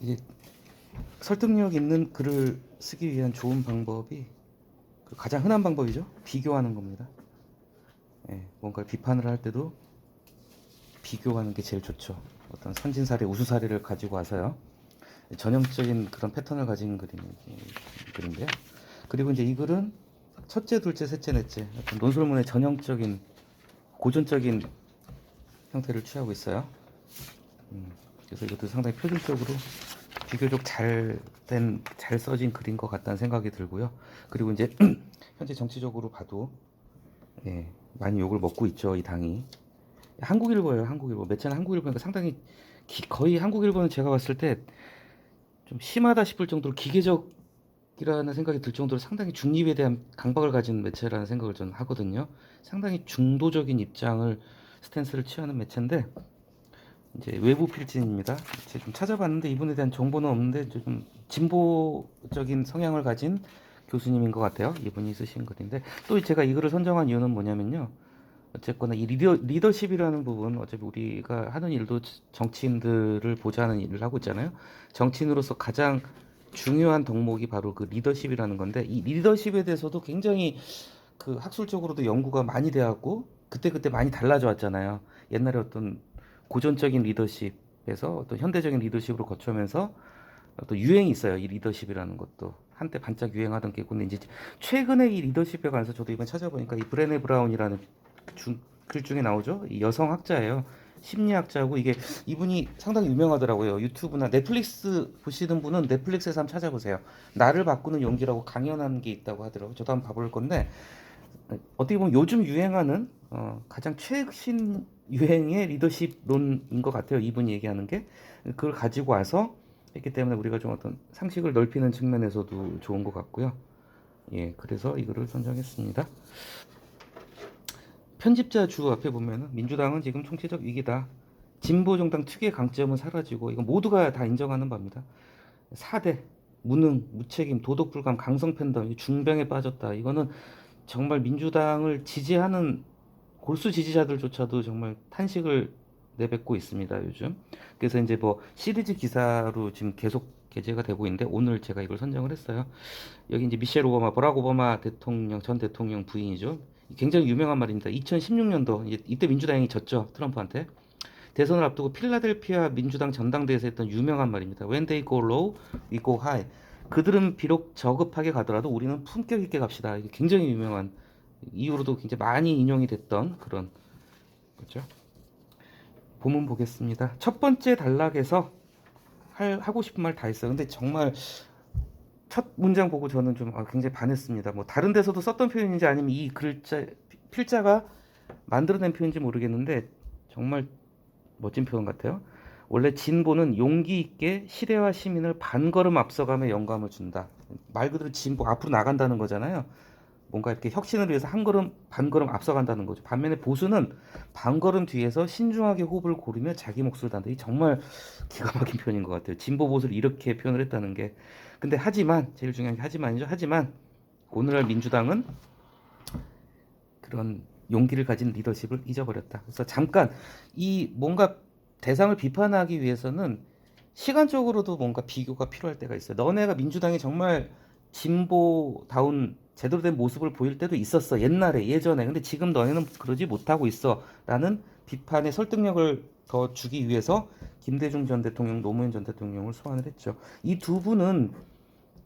이게 설득력 있는 글을 쓰기 위한 좋은 방법이 가장 흔한 방법이죠. 비교하는 겁니다. 예, 뭔가를 비판을 할 때도 비교하는 게 제일 좋죠. 어떤 선진 사례, 우수 사례를 가지고 와서요. 전형적인 그런 패턴을 가진 글인데요. 그리고 이제 이 글은 첫째, 둘째, 셋째, 넷째 어떤 논술문의 전형적인 고전적인 형태를 취하고 있어요. 그래서 이것도 상당히 표준적으로 비교적 잘 써진 글인 것 같다는 생각이 들고요. 그리고 이제 현재 정치적으로 봐도 많이 욕을 먹고 있죠, 이 당이. 한국일보예요, 한국일보. 매체는 한국일보니까 상당히 거의 한국일보는 제가 봤을 때 좀 심하다 싶을 정도로 기계적이라는 생각이 들 정도로 상당히 중립에 대한 강박을 가진 매체라는 생각을 저는 하거든요. 상당히 중도적인 입장을 스탠스를 취하는 매체인데 이제 외부 필진입니다. 제가 좀 찾아봤는데 이분에 대한 정보는 없는데 좀 진보적인 성향을 가진 교수님인 것 같아요. 이분이 쓰신 글인데 또 제가 이 글을 선정한 이유는 뭐냐면요. 어쨌거나 이 리더십이라는 부분 어차피 우리가 하는 일도 정치인들을 보좌하는 일을 하고 있잖아요. 정치인으로서 가장 중요한 덕목이 바로 그 리더십이라는 건데 이 리더십에 대해서도 굉장히 그 학술적으로도 연구가 많이 되었고 그때그때 많이 달라져 왔잖아요. 옛날에 어떤 고전적인 리더십에서 어떤 현대적인 리더십으로 거쳐오면서 또 유행이 있어요. 이 리더십이라는 것도 한때 반짝 유행하던 게 근데 이제 최근에 이 리더십에 관해서 저도 이번 찾아보니까 이 브레네 브라운이라는 글 중에 나오죠. 이 여성 학자예요. 심리학자고 이게 이분이 상당히 유명하더라고요. 유튜브나 넷플릭스 보시는 분은 넷플릭스에서 한번 찾아보세요. 나를 바꾸는 용기라고 강연한 게 있다고 하더라고요. 저도 한번 봐볼 건데 어떻게 보면 요즘 유행하는 가장 최신 유행의 리더십론인 것 같아요. 이분이 얘기하는 게 그걸 가지고 와서 했기 때문에 우리가 좀 어떤 상식을 넓히는 측면에서도 좋은 것 같고요. 예, 그래서 이거를 선정했습니다. 편집자 주 앞에 보면 민주당은 지금 총체적 위기다. 진보 정당 특유의 강점은 사라지고 이거 모두가 다 인정하는 바입니다. 4대 무능, 무책임, 도덕불감, 강성 팬덤, 중병에 빠졌다. 이거는 정말 민주당을 지지하는 골수 지지자들조차도 정말 탄식을 내뱉고 있습니다, 요즘. 그래서 이제 뭐 시리즈 기사로 지금 계속 게재가 되고 있는데 오늘 제가 이걸 선정을 했어요. 여기 이제 미셸 오바마, 버락 오바마 대통령 전 대통령 부인이죠. 굉장히 유명한 말입니다. 2016년도 이때 민주당이 졌죠, 트럼프한테. 대선을 앞두고 필라델피아 민주당 전당대회에서 했던 유명한 말입니다. When they go low, we go high. 그들은 비록 저급하게 가더라도 우리는 품격 있게 갑시다. 이게 굉장히 유명한 이후로도 굉장히 많이 인용이 됐던 그런 거죠. 본문 보겠습니다. 첫 번째 단락에서 하고 싶은 말 다 했어요. 근데 정말 첫 문장 보고 저는 좀 굉장히 반했습니다. 뭐 다른 데서도 썼던 표현인지 아니면 이 글자 필자가 만들어낸 표현인지 모르겠는데 정말 멋진 표현 같아요. 원래 진보는 용기 있게 시대와 시민을 반걸음 앞서가며 영감을 준다. 말 그대로 진보 앞으로 나간다는 거잖아요. 뭔가 이렇게 혁신을 위해서 한 걸음 반걸음 앞서간다는 거죠. 반면에 보수는 반걸음 뒤에서 신중하게 호흡을 고르며 자기 몫을 다한다. 이 정말 기가 막힌 표현인 것 같아요. 진보 보수를 이렇게 표현을 했다는 게. 근데 하지만 제일 중요한 게 하지만이죠. 하지만 오늘날 민주당은 그런 용기를 가진 리더십을 잊어버렸다. 그래서 잠깐 이 뭔가 대상을 비판하기 위해서는 시간적으로도 뭔가 비교가 필요할 때가 있어요. 너네가 민주당이 정말 진보다운 제대로 된 모습을 보일 때도 있었어. 옛날에 예전에. 근데 지금 너네는 그러지 못하고 있어. 라는 비판의 설득력을 더 주기 위해서 김대중 전 대통령, 노무현 전 대통령을 소환을 했죠. 이 두 분은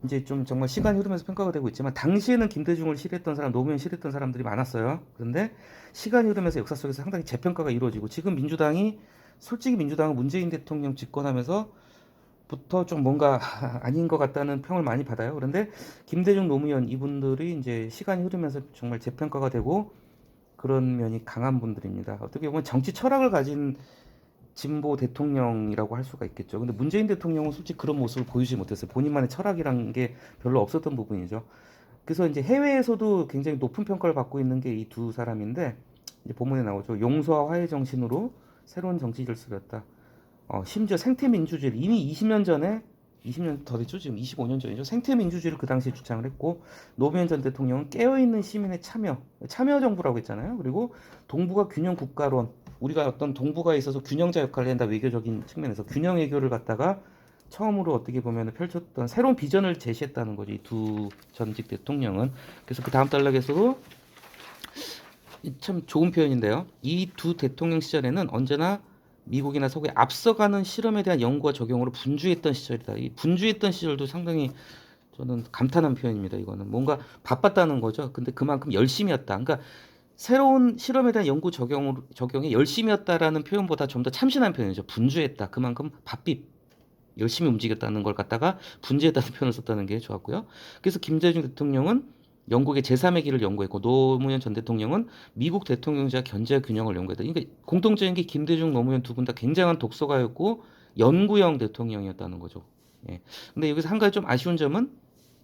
이제 좀 정말 시간이 흐르면서 평가가 되고 있지만 당시에는 김대중을 싫어했던 사람, 노무현 싫어했던 사람들이 많았어요. 그런데 시간이 흐르면서 역사 속에서 상당히 재평가가 이루어지고 지금 민주당이 솔직히 민주당은 문재인 대통령 집권하면서 부터 좀 뭔가 아닌 것 같다는 평을 많이 받아요. 그런데 김대중, 노무현 이분들이 이제 시간이 흐르면서 정말 재평가가 되고 그런 면이 강한 분들입니다. 어떻게 보면 정치 철학을 가진 진보 대통령이라고 할 수가 있겠죠. 근데 문재인 대통령은 솔직히 그런 모습을 보이지 못했어요. 본인만의 철학이란 게 별로 없었던 부분이죠. 그래서 이제 해외에서도 굉장히 높은 평가를 받고 있는 게 이 두 사람인데 이제 본문에 나오죠. 용서와 화해 정신으로 새로운 정치 질서를 였다. 심지어 생태민주주의를 이미 20년 전에 20년 더 됐죠. 지금 25년 전이죠. 생태민주주의를 그 당시에 주장을 했고 노무현 전 대통령은 깨어있는 시민의 참여 정부라고 했잖아요. 그리고 동북아 균형 국가론 우리가 어떤 동북아에 있어서 균형자 역할을 한다 외교적인 측면에서 균형 외교를 갖다가 처음으로 어떻게 보면 펼쳤던 새로운 비전을 제시했다는 거죠. 이 두 전직 대통령은. 그래서 그 다음 단락에서도 참 좋은 표현인데요. 이 두 대통령 시절에는 언제나 미국이나 서구에 앞서가는 실험에 대한 연구와 적용으로 분주했던 시절이다. 이 분주했던 시절도 상당히 저는 감탄한 표현입니다. 이거는 뭔가 바빴다는 거죠. 근데 그만큼 열심히였다. 그러니까 새로운 실험에 대한 연구 적용에 열심히였다라는 표현보다 좀 더 참신한 표현이죠. 분주했다. 그만큼 바삐 열심히 움직였다는 걸 갖다가 분주했다는 표현을 썼다는 게 좋았고요. 그래서 김대중 대통령은 영국의 제3의 길을 연구했고 노무현 전 대통령은 미국 대통령제와 견제와 균형을 연구했다. 그러니까 공통적인 게 김대중, 노무현 두 분 다 굉장한 독서가였고 연구형 대통령이었다는 거죠. 예. 근데 여기서 한 가지 좀 아쉬운 점은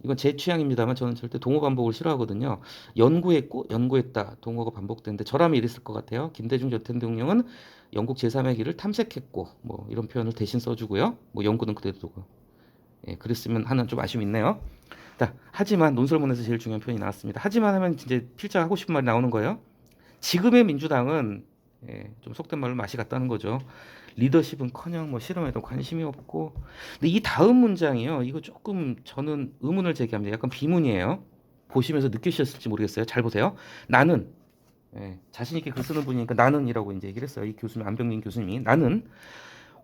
이건 제 취향입니다만 저는 절대 동어 반복을 싫어하거든요. 연구했고 연구했다 동어가 반복되는데 저라면 이랬을 것 같아요. 김대중 전 대통령은 영국 제3의 길을 탐색했고 뭐 이런 표현을 대신 써주고요. 뭐 연구는 그대로 두고 예, 그랬으면 하는 좀 아쉬움이 있네요. 자, 하지만 논설문에서 제일 중요한 표현이 나왔습니다. 하지만 하면 이제 필자가 하고 싶은 말이 나오는 거예요. 지금의 민주당은 예, 좀 속된 말로 맛이 갔다는 거죠. 리더십은커녕 뭐 실험에도 관심이 없고. 근데 이 다음 문장이요. 이거 조금 저는 의문을 제기합니다. 약간 비문이에요. 보시면서 느끼셨을지 모르겠어요. 잘 보세요. 나는 예, 자신 있게 글 쓰는 분이니까 나는이라고 이제 얘기를 했어요. 이 교수님 안병민 교수님이 나는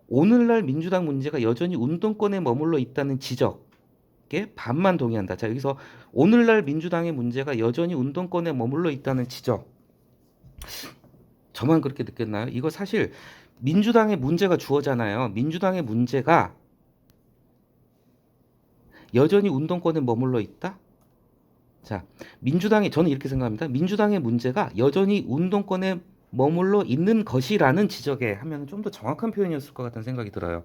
오늘날 민주당 문제가 여전히 운동권에 머물러 있다는 지적에 반만 동의한다. 자, 여기서 오늘날 민주당의 문제가 여전히 운동권에 머물러 있다는 지적. 저만 그렇게 느꼈나요? 이거 사실 민주당의 문제가 주어잖아요. 민주당의 문제가 여전히 운동권에 머물러 있다? 자, 저는 이렇게 생각합니다. 민주당의 문제가 여전히 운동권에 머물러 있는 것이라는 지적에 하면 좀 더 정확한 표현이었을 것 같다는 생각이 들어요.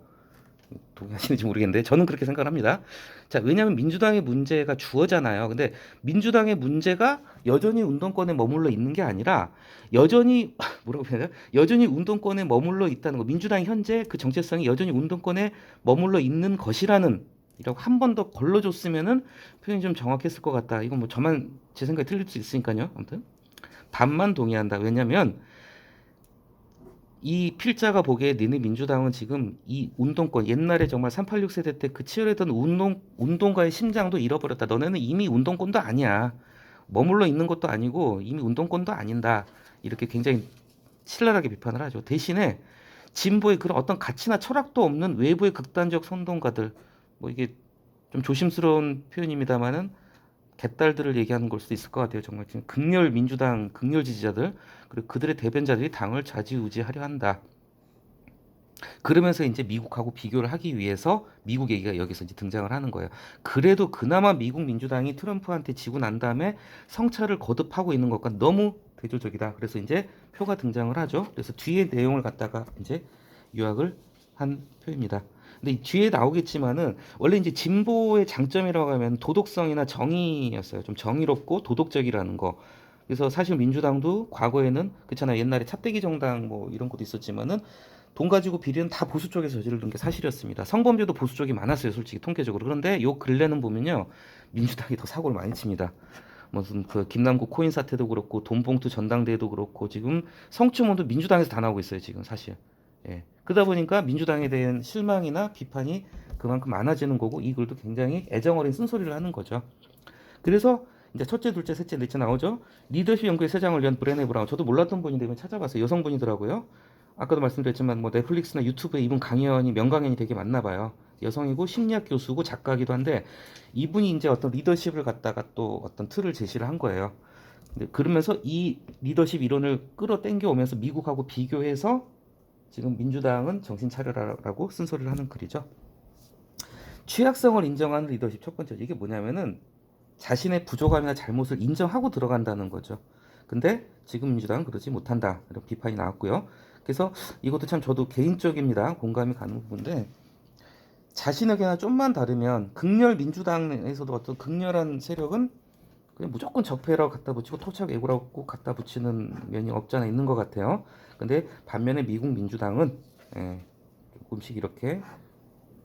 동의하시는지 모르겠는데 저는 그렇게 생각합니다. 자, 왜냐하면 민주당의 문제가 주어잖아요. 근데 민주당의 문제가 여전히 운동권에 머물러 있는 게 아니라 여전히 뭐라고 해야 되나? 여전히 운동권에 머물러 있다는 거. 민주당이 현재 그 정체성이 여전히 운동권에 머물러 있는 것이라는 이라고 한 번 더 걸러줬으면은 표현이 좀 정확했을 것 같다. 이건 뭐 저만 제 생각이 틀릴 수 있으니까요. 아무튼 반만 동의한다. 왜냐면 이 필자가 보기에 니네 민주당은 지금 이 운동권 옛날에 정말 386 세대 때 그 치열했던 운동가의 심장도 잃어버렸다. 너네는 이미 운동권도 아니야. 머물러 있는 것도 아니고 이미 운동권도 아닌다. 이렇게 굉장히 신랄하게 비판을 하죠. 대신에 진보의 그런 어떤 가치나 철학도 없는 외부의 극단적 선동가들 뭐 이게 좀 조심스러운 표현입니다만은 개딸들을 얘기하는 걸 수도 있을 것 같아요. 정말 지금 극렬 민주당 극렬 지지자들 그리고 그들의 대변자들이 당을 좌지우지하려 한다. 그러면서 이제 미국하고 비교를 하기 위해서 미국 얘기가 여기서 이제 등장을 하는 거예요. 그래도 그나마 미국 민주당이 트럼프한테 지고 난 다음에 성찰을 거듭하고 있는 것과 너무 대조적이다. 그래서 이제 표가 등장을 하죠. 그래서 뒤에 내용을 갖다가 이제 요약을 한 표입니다. 근데 뒤에 나오겠지만은 원래 이제 진보의 장점이라고 하면 도덕성이나 정의였어요. 좀 정의롭고 도덕적이라는 거. 그래서 사실 민주당도 과거에는 그렇잖아요. 옛날에 차떼기 정당 뭐 이런 것도 있었지만은 돈 가지고 비리는 다 보수 쪽에서 저지르는 게 사실이었습니다. 성범죄도 보수 쪽이 많았어요, 솔직히 통계적으로. 그런데 요 근래는 보면요, 민주당이 더 사고를 많이 칩니다. 무슨 그 김남국 코인 사태도 그렇고 돈봉투 전당대회도 그렇고 지금 성추모도 민주당에서 다 나오고 있어요, 지금 사실. 예. 그러다 보니까 민주당에 대한 실망이나 비판이 그만큼 많아지는 거고 이 글도 굉장히 애정 어린 쓴소리를 하는 거죠. 그래서 이제 첫째, 둘째, 셋째, 넷째 나오죠. 리더십 연구의 세장을 위한 브레네 브라운. 저도 몰랐던 분인데 이번 찾아봤어요. 여성분이더라고요. 아까도 말씀드렸지만 뭐 넷플릭스나 유튜브에 이분 강연이 명강연이 되게 많나 봐요. 여성이고 심리학 교수고 작가기도 한데 이분이 이제 어떤 리더십을 갖다가 또 어떤 틀을 제시를 한 거예요. 근데 그러면서 이 리더십 이론을 끌어당겨 오면서 미국하고 비교해서 지금 민주당은 정신 차려라라고 쓴소리를 하는 글이죠. 취약성을 인정하는 리더십 첫 번째 이게 뭐냐면은 자신의 부족함이나 잘못을 인정하고 들어간다는 거죠. 근데 지금 민주당은 그러지 못한다. 이런 비판이 나왔고요. 그래서 이것도 참 저도 개인적입니다. 공감이 가는 부분인데 자신의 의견과 좀만 다르면 극렬 민주당에서도 어떤 극렬한 세력은 그냥 무조건 적폐라고 갖다 붙이고 토착 애고라고 꼭 갖다 붙이는 면이 없잖아 있는 것 같아요. 근데 반면에 미국 민주당은 조금씩 이렇게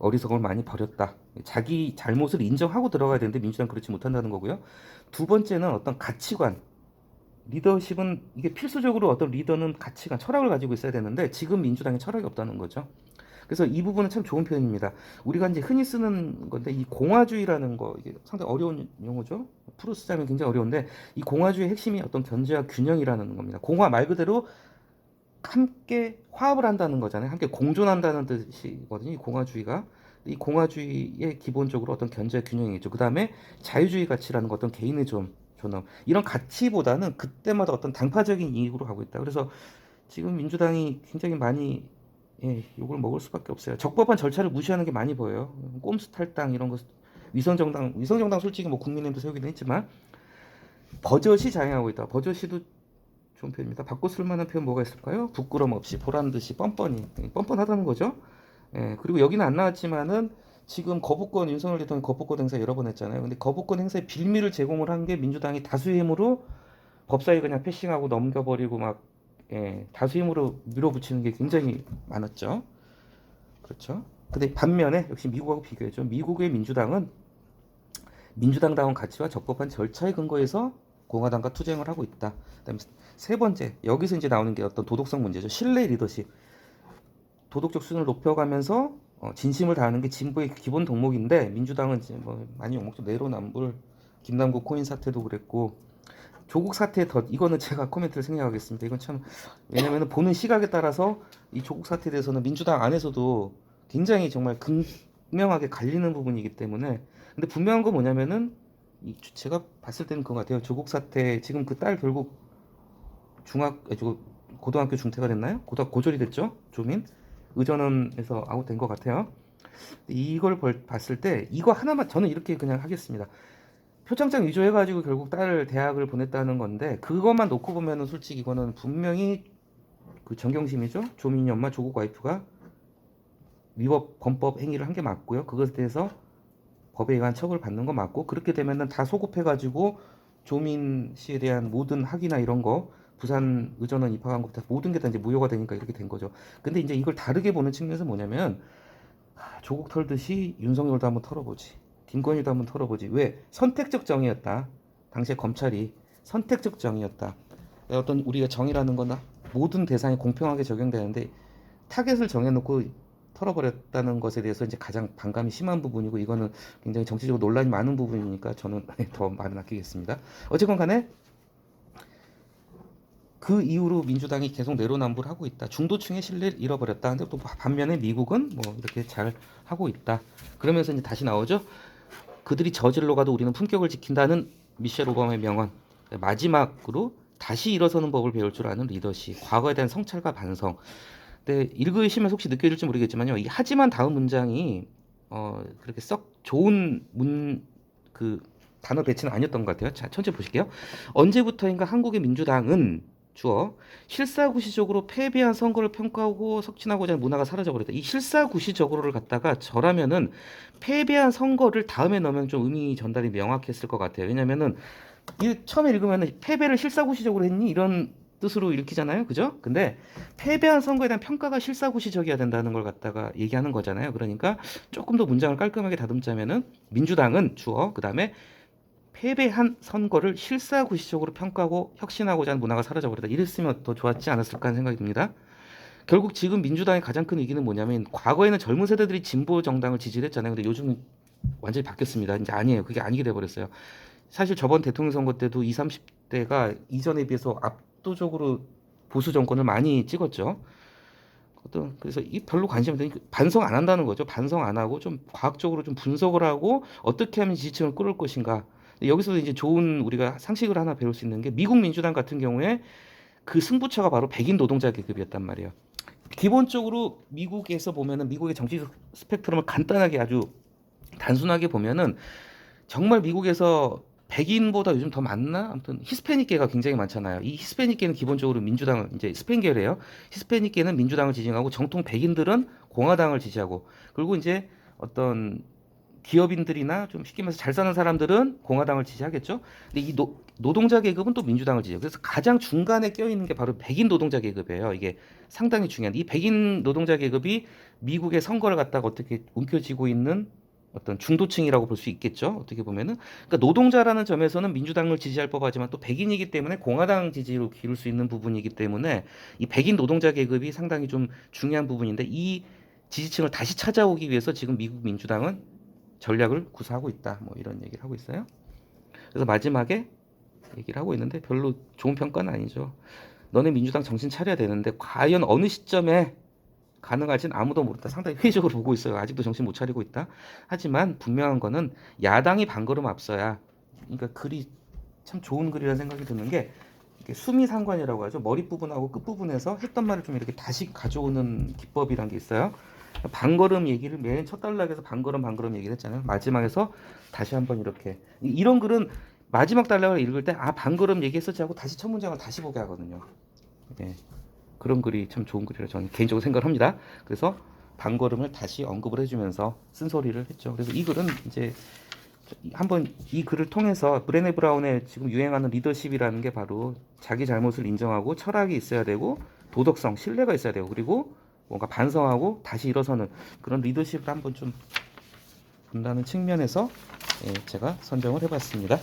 어리석음을 많이 버렸다. 자기 잘못을 인정하고 들어가야 되는데 민주당 그렇지 못한다는 거고요. 두 번째는 어떤 가치관. 리더십은 이게 필수적으로 어떤 리더는 가치관, 철학을 가지고 있어야 되는데 지금 민주당에 철학이 없다는 거죠. 그래서 이 부분은 참 좋은 표현입니다. 우리가 이제 흔히 쓰는 건데 이 공화주의라는 거 이게 상당히 어려운 용어죠. 프로 쓰자면 굉장히 어려운데 이 공화주의의 핵심이 어떤 견제와 균형이라는 겁니다. 공화 말 그대로 함께 화합을 한다는 거잖아요. 함께 공존한다는 뜻이거든요. 이 공화주의가. 이 공화주의의 기본적으로 어떤 견제와 균형이죠. 그 다음에 자유주의 가치라는 거 어떤 개인의 존엄 이런 가치보다는 그때마다 어떤 당파적인 이익으로 가고 있다. 그래서 지금 민주당이 굉장히 많이 욕을 먹을 수밖에 없어요. 적법한 절차를 무시하는 게 많이 보여요. 꼼수 탈당 이런 거 위성정당 솔직히 뭐 국민의힘도 세우기는 했지만 버젓이 자행하고 있다. 버젓이도 좋은 표현입니다. 바꿔 쓸 만한 표현 뭐가 있을까요? 부끄럼 없이 보란 듯이 뻔뻔히 뻔뻔하다는 거죠. 그리고 여기는 안 나왔지만은 지금 거부권 윤석열 대통령이 거부권 행사 여러 번 했잖아요. 근데 거부권 행사의 빌미를 제공을 한 게 민주당이 다수의 힘으로 법사위 그냥 패싱하고 넘겨버리고 막 다수 힘으로 밀어붙이는 게 굉장히 많았죠. 그렇죠. 근데 반면에 역시 미국하고 비교해죠. 미국의 민주당은 민주당다운 가치와 적법한 절차에 근거해서 공화당과 투쟁을 하고 있다. 그다음에 세 번째 여기서 이제 나오는 게 어떤 도덕성 문제죠. 신뢰 리더십. 도덕적 수준을 높여가면서 진심을 다하는 게 진보의 기본 덕목인데 민주당은 이제 뭐 많이 욕먹죠. 내로남불, 김남국 코인 사태도 그랬고 조국 사태 더 이거는 제가 코멘트를 생략하겠습니다. 이건 참 왜냐면은 보는 시각에 따라서 이 조국 사태에 대해서는 민주당 안에서도 굉장히 정말 극명하게 갈리는 부분이기 때문에 근데 분명한 건 뭐냐면은 제가 봤을 때는 그거 같아요. 조국 사태 지금 그 딸 결국 고등학교 중퇴가 됐나요? 고졸이 됐죠? 조민 의전원에서 아웃된 것 같아요. 이걸 봤을 때 이거 하나만 저는 이렇게 그냥 하겠습니다. 표창장 위조해가지고 결국 딸을 대학을 보냈다는 건데 그것만 놓고 보면은 솔직히 이거는 분명히 그 정경심이죠. 조민이 엄마 조국 와이프가 위법 범법 행위를 한 게 맞고요. 그것에 대해서 법에 의한 처벌을 받는 거 맞고 그렇게 되면은 다 소급해가지고 조민 씨에 대한 모든 학위나 이런 거 부산 의전원 입학한 것부터 모든 게 다 이제 무효가 되니까 이렇게 된 거죠. 근데 이제 이걸 다르게 보는 측면에서 뭐냐면 조국 털듯이 윤석열도 한번 털어보지. 김건희도 한번 털어보지. 왜? 선택적 정의였다. 당시에 검찰이 선택적 정의였다. 어떤 우리가 정의라는 거나 모든 대상에 공평하게 적용되는데 타겟을 정해놓고 털어버렸다는 것에 대해서 이제 가장 반감이 심한 부분이고 이거는 굉장히 정치적으로 논란이 많은 부분이니까 저는 더 말을 아끼겠습니다. 어쨌건 간에 그 이후로 민주당이 계속 내로남불 하고 있다. 중도층의 신뢰를 잃어버렸다. 근데 또 반면에 미국은 뭐 이렇게 잘 하고 있다. 그러면서 이제 다시 나오죠. 그들이 저질러 가도 우리는 품격을 지킨다는 미셸 오바마의 명언. 마지막으로 다시 일어서는 법을 배울 줄 아는 리더십. 과거에 대한 성찰과 반성. 근데 읽으시면서 혹시 느껴질지 모르겠지만요. 이 하지만 다음 문장이 그렇게 썩 좋은 그 단어 배치는 아니었던 것 같아요. 자, 천천히 보실게요. 언제부터인가 한국의 민주당은 주어 실사구시적으로 패배한 선거를 평가하고 촉진하고자 하는 문화가 사라져버렸다. 이 실사구시적으로를 갖다가 저라면은 패배한 선거를 다음에 넣으면 좀 의미 전달이 명확했을 것 같아요. 왜냐면은 이 처음에 읽으면은 패배를 실사구시적으로 했니 이런 뜻으로 읽히잖아요, 그죠? 근데 패배한 선거에 대한 평가가 실사구시적이어야 된다는 걸 갖다가 얘기하는 거잖아요. 그러니까 조금 더 문장을 깔끔하게 다듬자면은 민주당은 주어 그 다음에 패배한 선거를 실사구시적으로 평가하고 혁신하고자 하는 문화가 사라져버렸다. 이랬으면 더 좋았지 않았을까 하는 생각이 듭니다. 결국 지금 민주당의 가장 큰 위기는 뭐냐면 과거에는 젊은 세대들이 진보 정당을 지지했잖아요. 근데 요즘은 완전히 바뀌었습니다. 이제 아니에요. 그게 아니게 돼버렸어요. 사실 저번 대통령 선거 때도 20, 30대가 이전에 비해서 압도적으로 보수 정권을 많이 찍었죠. 그래서 이 별로 관심 없는 반성 안 한다는 거죠. 반성 안 하고 좀 과학적으로 좀 분석을 하고 어떻게 하면 지지층을 끌을 것인가. 여기서 이제 좋은 우리가 상식을 하나 배울 수 있는 게 미국 민주당 같은 경우에 그 승부처가 바로 백인 노동자 계급이었단 말이에요. 기본적으로 미국에서 보면은 미국의 정치 스펙트럼을 간단하게 아주 단순하게 보면은 정말 미국에서 백인보다 요즘 더 많나? 아무튼 히스패닉계가 굉장히 많잖아요. 이 히스패닉계는 기본적으로 민주당 이제 스페인계래요. 히스패닉계는 민주당을 지지하고 정통 백인들은 공화당을 지지하고 그리고 이제 어떤 기업인들이나 좀 쉽게 말해서 잘 사는 사람들은 공화당을 지지하겠죠. 근데 이 노동자 계급은 또 민주당을 지지해요. 그래서 가장 중간에 껴있는 게 바로 백인 노동자 계급이에요. 이게 상당히 중요한. 이 백인 노동자 계급이 미국의 선거를 갖다가 어떻게 움켜쥐고 있는 어떤 중도층이라고 볼 수 있겠죠. 어떻게 보면은 그러니까 노동자라는 점에서는 민주당을 지지할 법하지만 또 백인이기 때문에 공화당 지지로 기울 수 있는 부분이기 때문에 이 백인 노동자 계급이 상당히 좀 중요한 부분인데 이 지지층을 다시 찾아오기 위해서 지금 미국 민주당은 전략을 구사하고 있다. 뭐 이런 얘기를 하고 있어요. 그래서 마지막에 얘기를 하고 있는데 별로 좋은 평가는 아니죠. 너네 민주당 정신 차려야 되는데 과연 어느 시점에 가능할진 아무도 모른다. 상당히 회의적으로 보고 있어요. 아직도 정신 못 차리고 있다. 하지만 분명한 거는 야당이 반걸음 앞서야. 그러니까 글이 참 좋은 글이라는 생각이 드는 게 이게 수미상관이라고 하죠. 머리 부분하고 끝 부분에서 했던 말을 좀 이렇게 다시 가져오는 기법이란 게 있어요. 반걸음 얘기를 맨 첫 단락에서 반걸음 얘기를 했잖아요. 마지막에서 다시 한번 이렇게 이런 글은 마지막 단락을 읽을 때 아 반걸음 얘기했었지 하고 다시 첫 문장을 다시 보게 하거든요. 예. 그런 글이 참 좋은 글이라 저는 개인적으로 생각을 합니다. 그래서 반걸음을 다시 언급을 해주면서 쓴소리를 했죠. 그래서 이 글은 이제 한번 이 글을 통해서 브레네 브라운의 지금 유행하는 리더십이라는 게 바로 자기 잘못을 인정하고 철학이 있어야 되고 도덕성, 신뢰가 있어야 되고 그리고 뭔가 반성하고 다시 일어서는 그런 리더십을 한번 좀 본다는 측면에서 제가 선정을 해봤습니다.